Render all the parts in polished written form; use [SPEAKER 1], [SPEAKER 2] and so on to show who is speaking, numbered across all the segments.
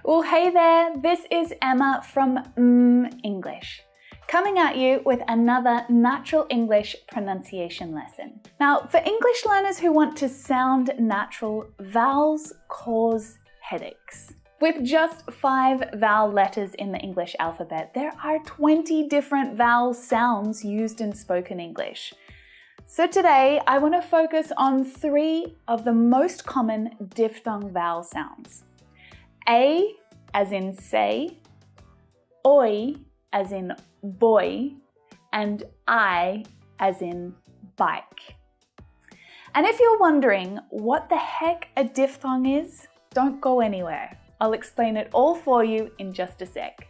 [SPEAKER 1] Well, hey there, this is Emma from English, coming at you with another natural English pronunciation lesson. Now, for English learners who want to sound natural, vowels cause headaches. With just 5 vowel letters in the English alphabet, there are 20 different vowel sounds used in spoken English. So today, I want to focus on 3 of the most common diphthong vowel sounds. A as in say, oi as in boy, and I as in bike. And if you're wondering what the heck a diphthong is, don't go anywhere. I'll explain it all for you in just a sec.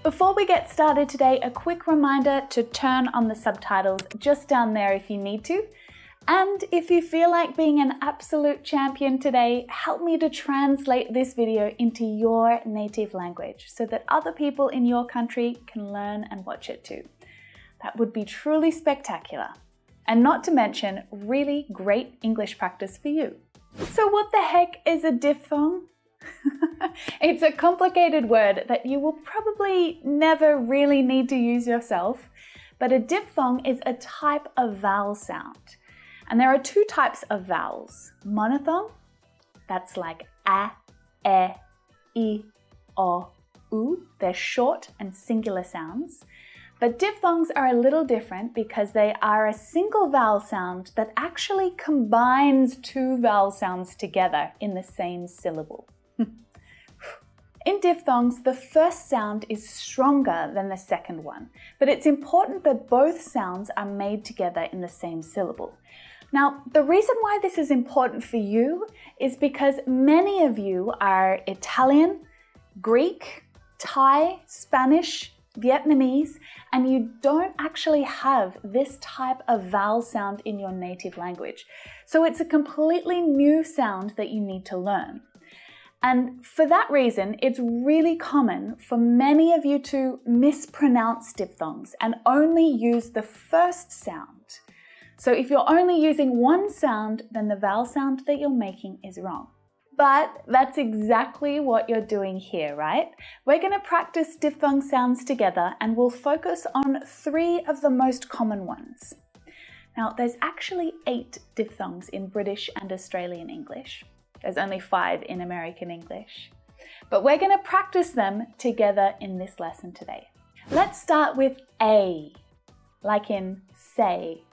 [SPEAKER 1] Before we get started today, a quick reminder to turn on the subtitles just down there if you need to. And if you feel like being an absolute champion today, help me to translate this video into your native language so that other people in your country can learn and watch it too. That would be truly spectacular. And not to mention, really great English practice for you. So what the heck is a diphthong? It's a complicated word that you will probably never really need to use yourself, but a diphthong is a type of vowel sound. And there are 2 types of vowels. Monophthong, that's like a, e, o, u. They're short and singular sounds. But diphthongs are a little different because they are a single vowel sound that actually combines 2 vowel sounds together in the same syllable. In diphthongs, the first sound is stronger than the second one, but it's important that both sounds are made together in the same syllable. Now, the reason why this is important for you is because many of you are Italian, Greek, Thai, Spanish, Vietnamese, and you don't actually have this type of vowel sound in your native language. So it's a completely new sound that you need to learn. And for that reason, it's really common for many of you to mispronounce diphthongs and only use the first sound. So if you're only using one sound, then the vowel sound that you're making is wrong. But that's exactly what you're doing here, right? We're going to practice diphthong sounds together and we'll focus on 3 of the most common ones. Now, there's actually 8 diphthongs in British and Australian English. There's only 5 in American English. But we're going to practice them together in this lesson today. Let's start with A, like in say.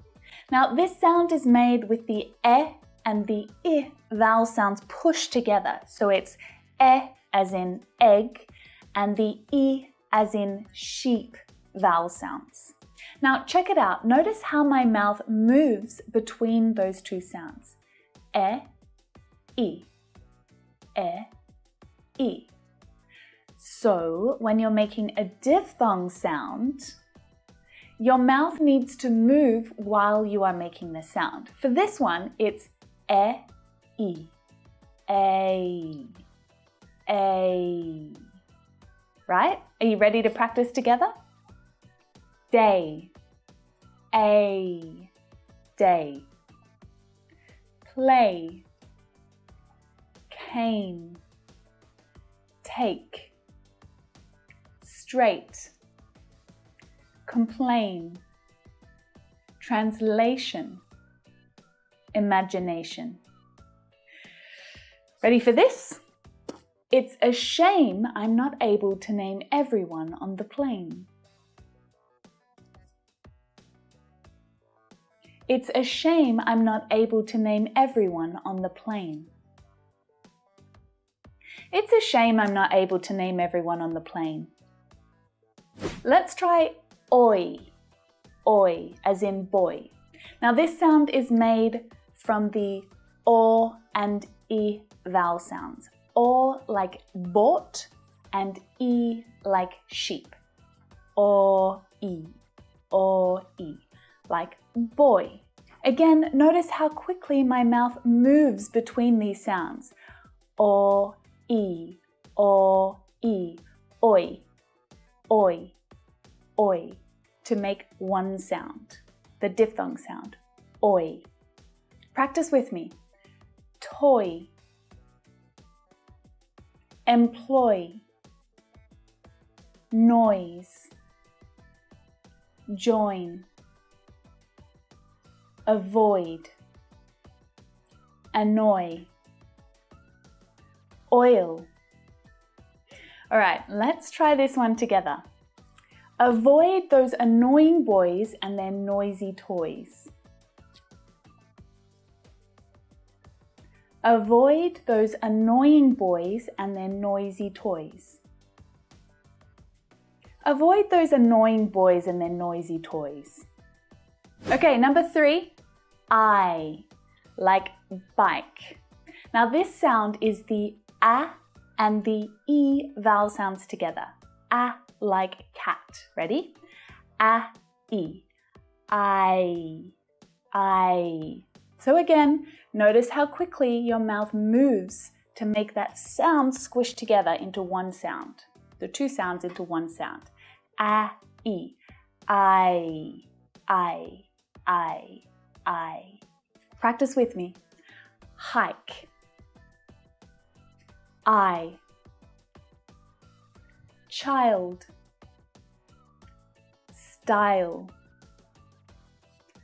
[SPEAKER 1] Now, this sound is made with the e and the I vowel sounds pushed together. So it's e as in egg and the I as in sheep vowel sounds. Now, check it out. Notice how my mouth moves between those 2 sounds. E, I, I. So when you're making a diphthong sound, your mouth needs to move while you are making the sound. For this one, it's I, a. Right? Are you ready to practice together? Day, a, day. Play, came, take. Straight, complain. Translation, imagination. Ready for this? It's a shame I'm not able to name everyone on the plane. It's a shame I'm not able to name everyone on the plane. It's a shame I'm not able to name everyone on the plane. Let's try oi, as in boy. Now this sound is made from the o and I vowel sounds. O like bought and I like sheep. O, I, like boy. Again, notice how quickly my mouth moves between these sounds. O, I, oi, oi, oi. to make one sound, the diphthong sound, oi. Practice with me. Toy, employ, noise, join, avoid, annoy, oil. All right, let's try this one together. Avoid those annoying boys and their noisy toys. Avoid those annoying boys and their noisy toys. Avoid those annoying boys and their noisy toys. Okay, number 3, I, like bike. Now this sound is the A and the E vowel sounds together. A like cat. Ready? A, E. I. So again, notice how quickly your mouth moves to make that sound squish together into one sound. The two sounds into one sound. A, E. I. Practice with me. Hike. I. Child. Style.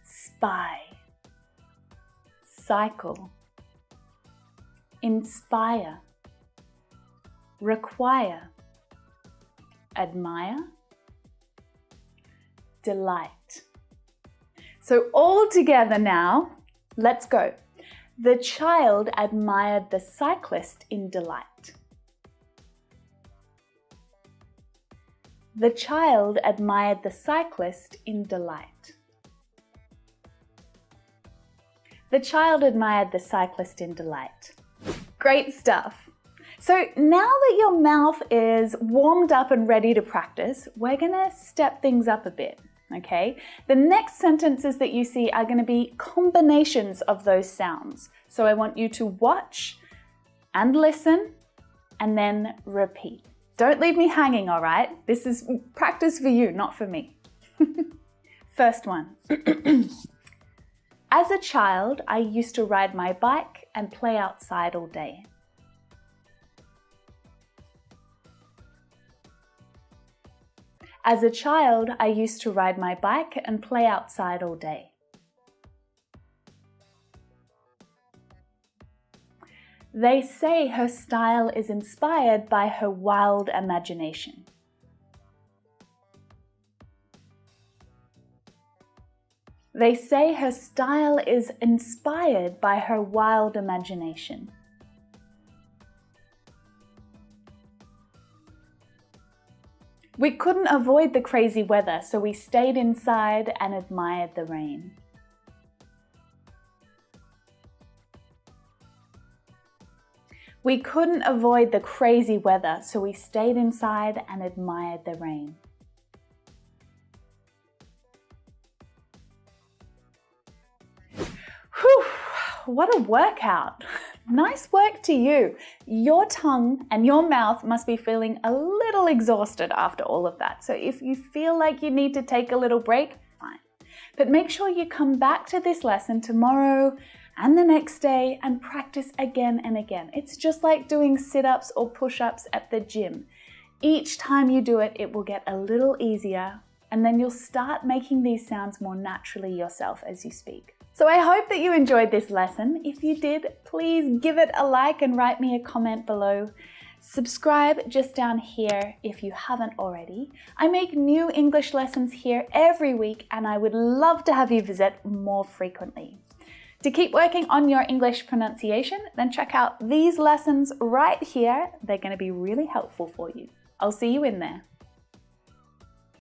[SPEAKER 1] Spy. Cycle. Inspire. Require. Admire. Delight. So all together now, let's go. The child admired the cyclist in delight. The child admired the cyclist in delight. The child admired the cyclist in delight. Great stuff. So now that your mouth is warmed up and ready to practice, we're gonna step things up a bit, okay? The next sentences that you see are gonna be combinations of those sounds. So I want you to watch and listen and then repeat. Don't leave me hanging, all right? This is practice for you, not for me. First one. As a child, I used to ride my bike and play outside all day. As a child, I used to ride my bike and play outside all day. They say her style is inspired by her wild imagination. They say her style is inspired by her wild imagination. We couldn't avoid the crazy weather, so we stayed inside and admired the rain. We couldn't avoid the crazy weather, so we stayed inside and admired the rain. Whew, what a workout! Nice work to you. Your tongue and your mouth must be feeling a little exhausted after all of that. So if you feel like you need to take a little break, fine. But make sure you come back to this lesson tomorrow and the next day and practice again and again. It's just like doing sit-ups or push-ups at the gym. Each time you do it, it will get a little easier, and then you'll start making these sounds more naturally yourself as you speak. So I hope that you enjoyed this lesson. If you did, please give it a like and write me a comment below. Subscribe just down here if you haven't already. I make new English lessons here every week, and I would love to have you visit more frequently. To keep working on your English pronunciation, then check out these lessons right here. They're going to be really helpful for you. I'll see you in there.